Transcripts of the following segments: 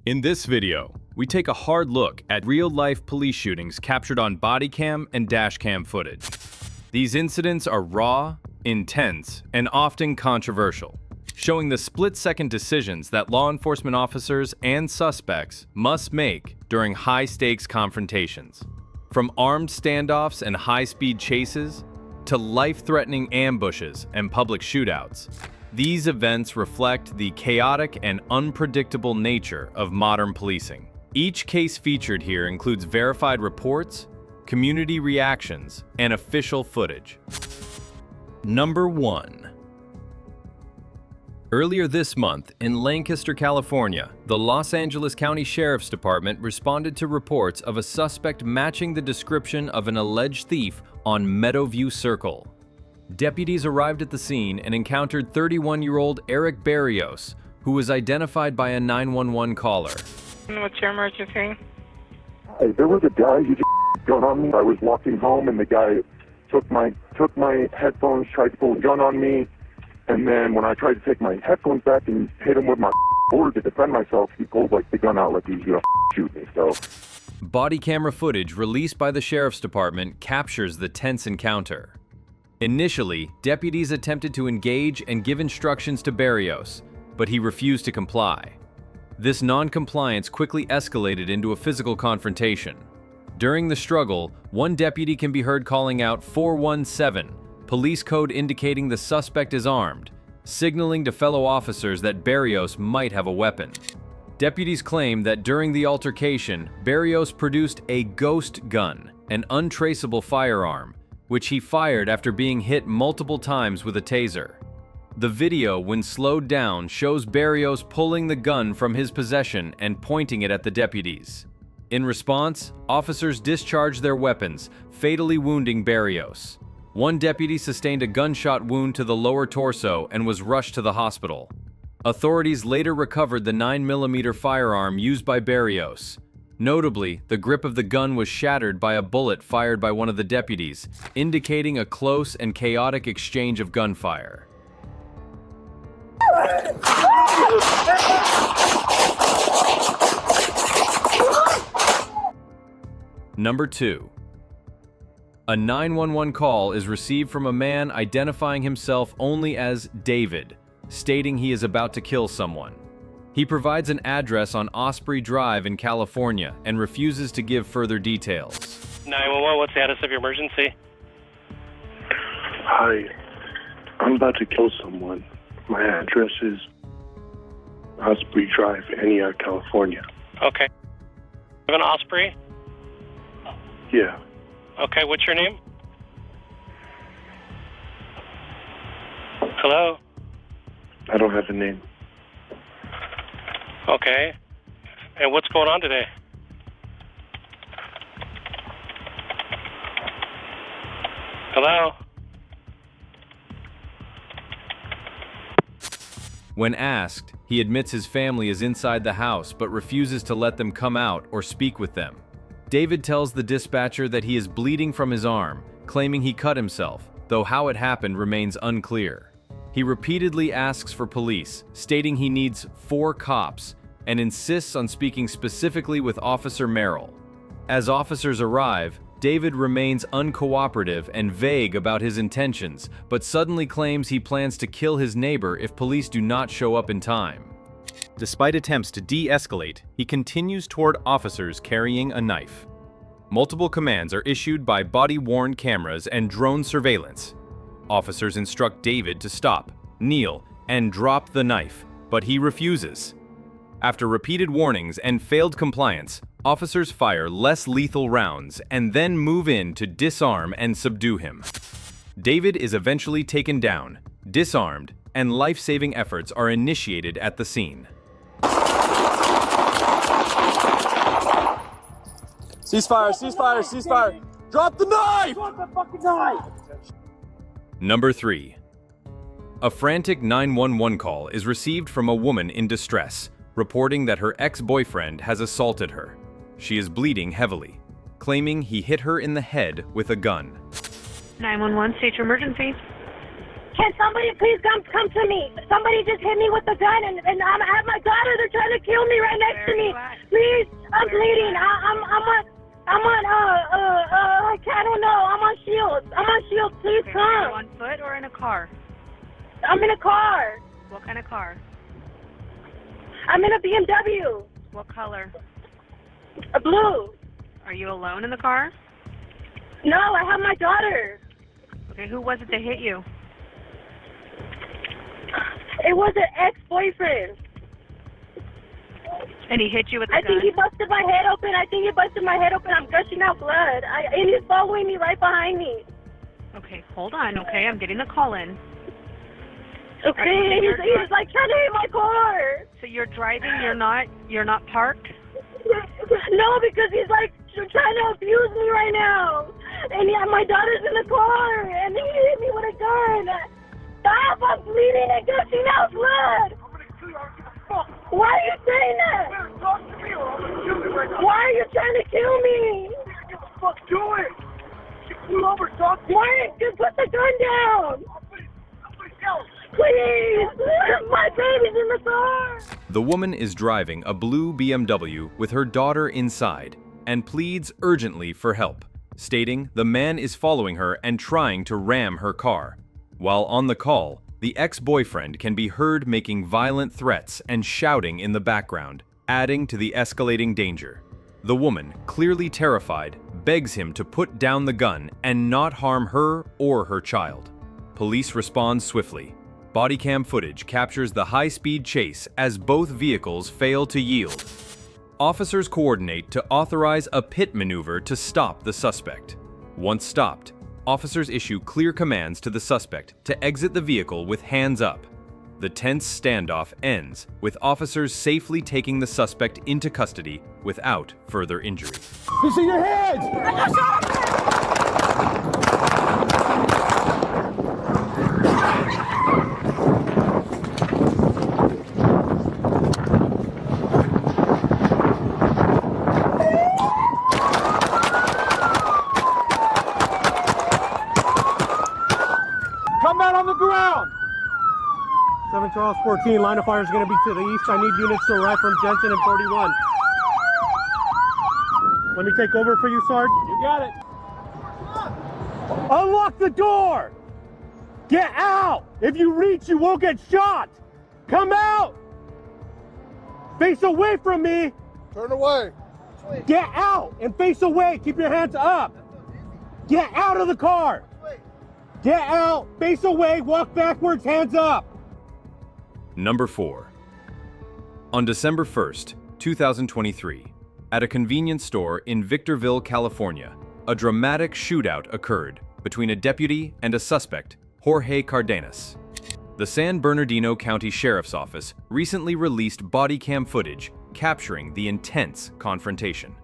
In this video, we take a hard look at real-life police shootings captured on bodycam and dashcam footage. These incidents are raw, intense, and often controversial, showing the split-second decisions that law enforcement officers and suspects must make during high-stakes confrontations. From armed standoffs and high-speed chases to life-threatening ambushes and public shootouts, these events reflect the chaotic and unpredictable nature of modern policing. Each case featured here includes verified reports, community reactions, and official footage. Number 1. Earlier this month, in Lancaster, California, the Los Angeles County Sheriff's Department responded to reports of a suspect matching the description of an alleged thief on Meadowview Circle. Deputies arrived at the scene and encountered 31-year-old Eric Barrios, who was identified by a 911 caller. What's your emergency? Hey, there was a guy who just gun on me. I was walking home and the guy took my headphones, tried to pull a gun on me, and then when I tried to take my headphones back and hit him with my board to defend myself, he pulled the gun out like he was gonna shoot me. So, body camera footage released by the Sheriff's Department captures the tense encounter. Initially, deputies attempted to engage and give instructions to Barrios, but he refused to comply. This non-compliance quickly escalated into a physical confrontation. During the struggle, one deputy can be heard calling out 417, police code indicating the suspect is armed, signaling to fellow officers that Barrios might have a weapon. Deputies claim that during the altercation, Barrios produced a ghost gun, an untraceable firearm, which he fired after being hit multiple times with a taser. The video, when slowed down, shows Barrios pulling the gun from his possession and pointing it at the deputies. In response, officers discharged their weapons, fatally wounding Barrios. One deputy sustained a gunshot wound to the lower torso and was rushed to the hospital. Authorities later recovered the 9mm firearm used by Barrios. Notably, the grip of the gun was shattered by a bullet fired by one of the deputies, indicating a close and chaotic exchange of gunfire. Number 2. A 911 call is received from a man identifying himself only as David, stating he is about to kill someone. He provides an address on Osprey Drive in California and refuses to give further details. 911, what's the status of your emergency? Hi, I'm about to kill someone. My address is Osprey Drive, Antioch, California. Okay. You have an Osprey? Yeah. Okay, what's your name? Hello? I don't have a name. Okay. And what's going on today? Hello? When asked, he admits his family is inside the house but refuses to let them come out or speak with them. David tells the dispatcher that he is bleeding from his arm, claiming he cut himself, though how it happened remains unclear. He repeatedly asks for police, stating he needs 4 cops, and insists on speaking specifically with Officer Merrill. As officers arrive, David remains uncooperative and vague about his intentions, but suddenly claims he plans to kill his neighbor if police do not show up in time. Despite attempts to de-escalate, he continues toward officers carrying a knife. Multiple commands are issued by body-worn cameras and drone surveillance. Officers instruct David to stop, kneel, and drop the knife, but he refuses. After repeated warnings and failed compliance, officers fire less lethal rounds and then move in to disarm and subdue him. David is eventually taken down, disarmed, and life-saving efforts are initiated at the scene. Ceasefire, ceasefire, ceasefire! Drop the knife! Drop the fucking knife! Number 3. A frantic 911 call is received from a woman in distress, reporting that her ex-boyfriend has assaulted her. She is bleeding heavily, claiming he hit her in the head with a gun. 911, state your emergency. Can somebody please come to me? Somebody just hit me with a gun, and I have my daughter. They're trying to kill me right next to me. Please, I'm bleeding. I'm on. I don't know. I'm on shields. Please come. Are you on foot or in a car? I'm in a car. What kind of car? I'm in a BMW. What color? A blue. Are you alone in the car? No, I have my daughter. Okay, who was it that hit you? It was an ex-boyfriend. And he hit you with a gun? I think he busted my head open. I'm gushing out blood. And he's following me right behind me. Okay, hold on, okay? I'm getting the call in. Okay, he's like trying to hit my car. So you're driving, you're not parked? No, because he's like trying to abuse me right now. And yeah, my daughter's in the car, and he hit me with a gun. Stop, I'm bleeding and gushing out blood. Why are you saying that? Why are you trying to kill me? Get the fuck to it. Pull over, talk. Why? Just put the gun down. Please, my baby's in the car. The woman is driving a blue BMW with her daughter inside and pleads urgently for help, stating the man is following her and trying to ram her car. While on the call, the ex-boyfriend can be heard making violent threats and shouting in the background, adding to the escalating danger. The woman, clearly terrified, begs him to put down the gun and not harm her or her child. Police respond swiftly. Bodycam footage captures the high-speed chase as both vehicles fail to yield. Officers coordinate to authorize a pit maneuver to stop the suspect. Once stopped, officers issue clear commands to the suspect to exit the vehicle with hands up. The tense standoff ends with officers safely taking the suspect into custody without further injury. This in your hands! Come down on the ground! 7 Charles 14, line of fire is going to be to the east. I need units to arrive from Jensen and 41. Let me take over for you, Sarge. You got it. Unlock the door! Get out! If you reach, you won't get shot! Come out! Face away from me! Turn away. Get out and face away! Keep your hands up! Get out of the car! Get out, face away, walk backwards, hands up! Number 4. On December 1st, 2023, at a convenience store in Victorville, California, a dramatic shootout occurred between a deputy and a suspect, Jorge Cardenas. The San Bernardino County Sheriff's Office recently released bodycam footage capturing the intense confrontation.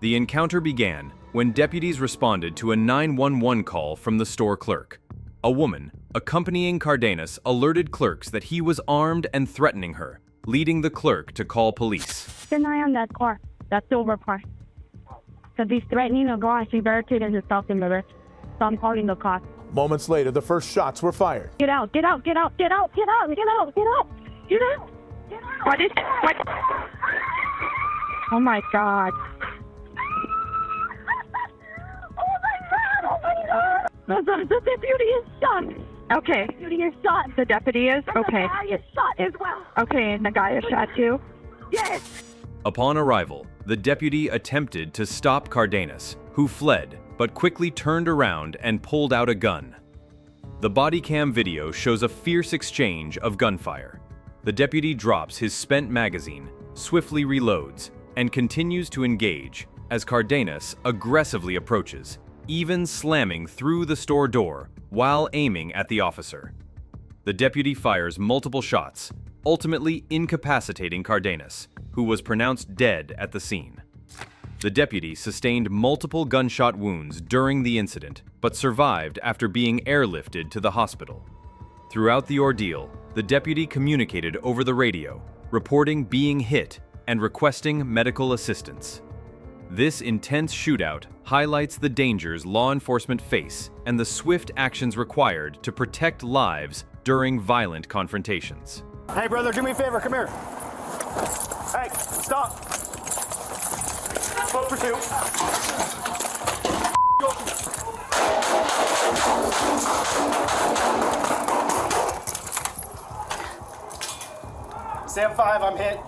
The encounter began when deputies responded to a 911 call from the store clerk. A woman accompanying Cardenas alerted clerks that he was armed and threatening her, leading the clerk to call police. Keep an eye on that car, that silver car. Because he's threatening to go and she barricaded herself in the rift. So I'm calling the cops. Moments later, the first shots were fired. Get out, get out, get out, get out, get out, get out, get out, get out, get out. What? Oh my God. The deputy is shot. Okay. The deputy is shot. The deputy is? Okay. The guy is shot as well. Okay, and the guy is shot too? Yes. Upon arrival, the deputy attempted to stop Cardenas, who fled, but quickly turned around and pulled out a gun. The bodycam video shows a fierce exchange of gunfire. The deputy drops his spent magazine, swiftly reloads, and continues to engage as Cardenas aggressively approaches, even slamming through the store door while aiming at the officer. The deputy fires multiple shots, ultimately incapacitating Cardenas, who was pronounced dead at the scene. The deputy sustained multiple gunshot wounds during the incident, but survived after being airlifted to the hospital. Throughout the ordeal, the deputy communicated over the radio, reporting being hit and requesting medical assistance. This intense shootout highlights the dangers law enforcement face and the swift actions required to protect lives during violent confrontations. Hey, brother, do me a favor. Come here. Hey, stop. Code pursuit. Sam 5, I'm hit.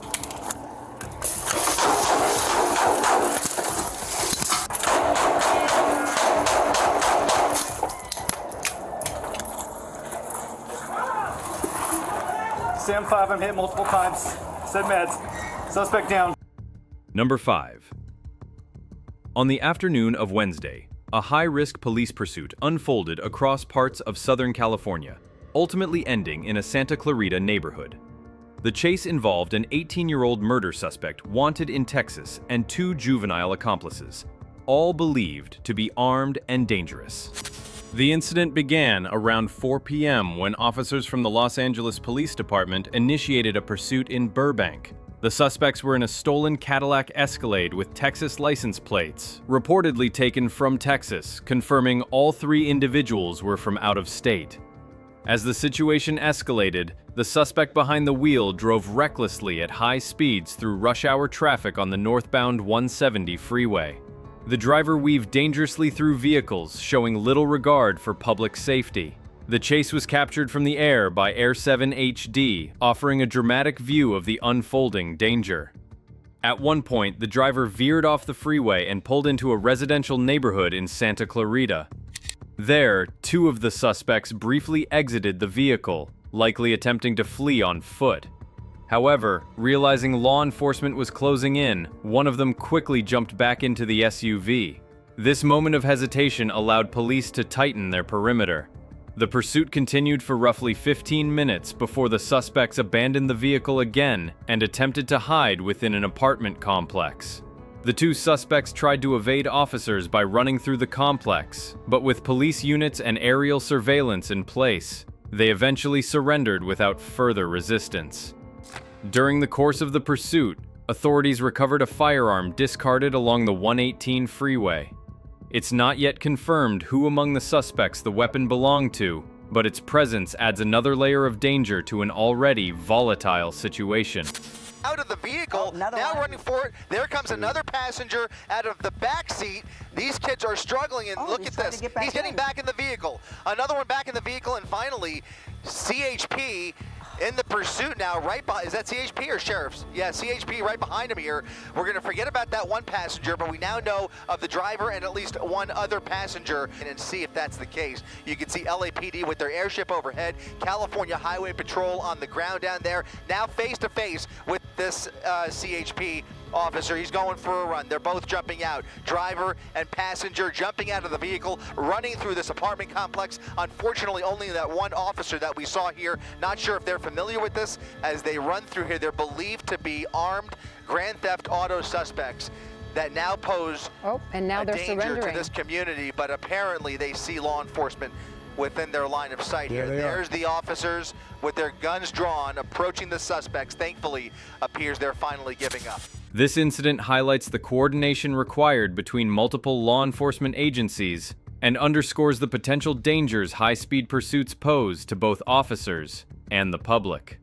Sam 5, I'm hit multiple times. Send meds. Suspect down. Number 5. On the afternoon of Wednesday, a high-risk police pursuit unfolded across parts of Southern California, ultimately ending in a Santa Clarita neighborhood. The chase involved an 18-year-old murder suspect wanted in Texas and 2 juvenile accomplices, all believed to be armed and dangerous. The incident began around 4 p.m. when officers from the Los Angeles Police Department initiated a pursuit in Burbank. The suspects were in a stolen Cadillac Escalade with Texas license plates, reportedly taken from Texas, confirming all 3 individuals were from out of state. As the situation escalated, the suspect behind the wheel drove recklessly at high speeds through rush hour traffic on the northbound 170 freeway. The driver weaved dangerously through vehicles, showing little regard for public safety. The chase was captured from the air by Air 7 HD, offering a dramatic view of the unfolding danger. At one point, the driver veered off the freeway and pulled into a residential neighborhood in Santa Clarita. There, 2 of the suspects briefly exited the vehicle, likely attempting to flee on foot. However, realizing law enforcement was closing in, one of them quickly jumped back into the SUV. This moment of hesitation allowed police to tighten their perimeter. The pursuit continued for roughly 15 minutes before the suspects abandoned the vehicle again and attempted to hide within an apartment complex. The 2 suspects tried to evade officers by running through the complex, but with police units and aerial surveillance in place, they eventually surrendered without further resistance. During the course of the pursuit, authorities recovered a firearm discarded along the 118 freeway. It's not yet confirmed who among the suspects the weapon belonged to, but its presence adds another layer of danger to an already volatile situation. Out of the vehicle, now running for it. There comes another passenger out of the back seat. These kids are struggling, and look at this. He's getting back in the vehicle. Another one back in the vehicle, and finally, CHP in the pursuit now, right behind. Is that CHP or Sheriff's? Yeah, CHP right behind him here. We're going to forget about that one passenger, but we now know of the driver and at least one other passenger, and see if that's the case. You can see LAPD with their airship overhead, California Highway Patrol on the ground down there, now face to face with this CHP officer. He's going for a run. They're both jumping out. Driver and passenger jumping out of the vehicle, running through this apartment complex. Unfortunately, only that one officer that we saw here. Not sure if they're familiar with this. As they run through here, they're believed to be armed Grand Theft Auto suspects that now pose and now they're danger surrendering to this community, but apparently they see law enforcement within their line of sight here. There's the officers with their guns drawn, approaching the suspects. Thankfully, appears they're finally giving up. This incident highlights the coordination required between multiple law enforcement agencies and underscores the potential dangers high-speed pursuits pose to both officers and the public.